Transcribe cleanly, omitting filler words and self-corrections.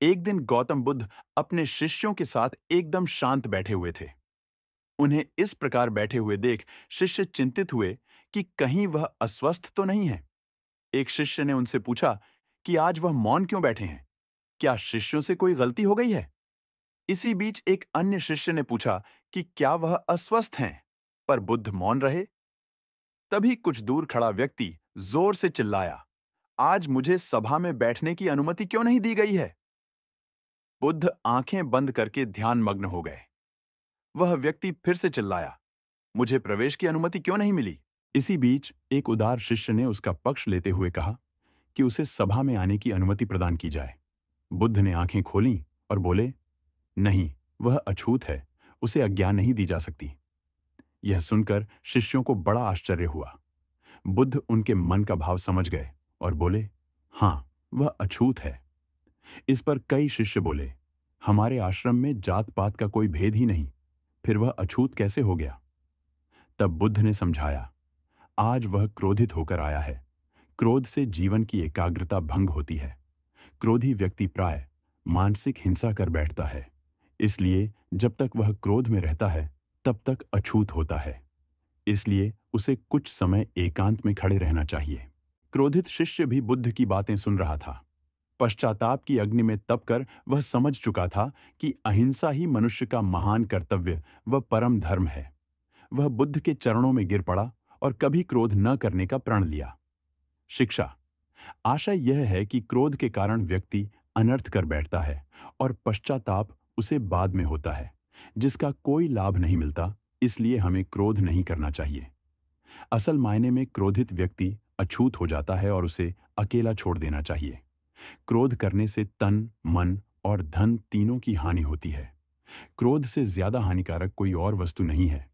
एक दिन गौतम बुद्ध अपने शिष्यों के साथ एकदम शांत बैठे हुए थे। उन्हें इस प्रकार बैठे हुए देख शिष्य चिंतित हुए कि कहीं वह अस्वस्थ तो नहीं है। एक शिष्य ने उनसे पूछा कि आज वह मौन क्यों बैठे हैं? क्या शिष्यों से कोई गलती हो गई है? इसी बीच एक अन्य शिष्य ने पूछा कि क्या वह अस्वस्थ हैं? पर बुद्ध मौन रहे। तभी कुछ दूर खड़ा व्यक्ति जोर से चिल्लाया, आज मुझे सभा में बैठने की अनुमति क्यों नहीं दी गई है? बुद्ध आंखें बंद करके ध्यान मग्न हो गए। वह व्यक्ति फिर से चिल्लाया, मुझे प्रवेश की अनुमति क्यों नहीं मिली? इसी बीच एक उदार शिष्य ने उसका पक्ष लेते हुए कहा कि उसे सभा में आने की अनुमति प्रदान की जाए। बुद्ध ने आंखें खोलीं और बोले, नहीं, वह अछूत है, उसे आज्ञा नहीं दी जा सकती। यह सुनकर शिष्यों को बड़ा आश्चर्य हुआ। बुद्ध उनके मन का भाव समझ गए और बोले, हाँ, वह अछूत है। इस पर कई शिष्य बोले, हमारे आश्रम में जात पात का कोई भेद ही नहीं, फिर वह अछूत कैसे हो गया? तब बुद्ध ने समझाया, आज वह क्रोधित होकर आया है। क्रोध से जीवन की एकाग्रता भंग होती है। क्रोधी व्यक्ति प्राय मानसिक हिंसा कर बैठता है। इसलिए जब तक वह क्रोध में रहता है तब तक अछूत होता है। इसलिए उसे कुछ समय एकांत में खड़े रहना चाहिए। क्रोधित शिष्य भी बुद्ध की बातें सुन रहा था। पश्चाताप की अग्नि में तपकर वह समझ चुका था कि अहिंसा ही मनुष्य का महान कर्तव्य व परम धर्म है। वह बुद्ध के चरणों में गिर पड़ा और कभी क्रोध न करने का प्रण लिया। शिक्षा। आशय यह है कि क्रोध के कारण व्यक्ति अनर्थ कर बैठता है और पश्चाताप उसे बाद में होता है, जिसका कोई लाभ नहीं मिलता। इसलिए हमें क्रोध नहीं करना चाहिए। असल मायने में क्रोधित व्यक्ति अछूत हो जाता है और उसे अकेला छोड़ देना चाहिए। क्रोध करने से तन, मन और धन तीनों की हानि होती है। क्रोध से ज्यादा हानिकारक कोई और वस्तु नहीं है।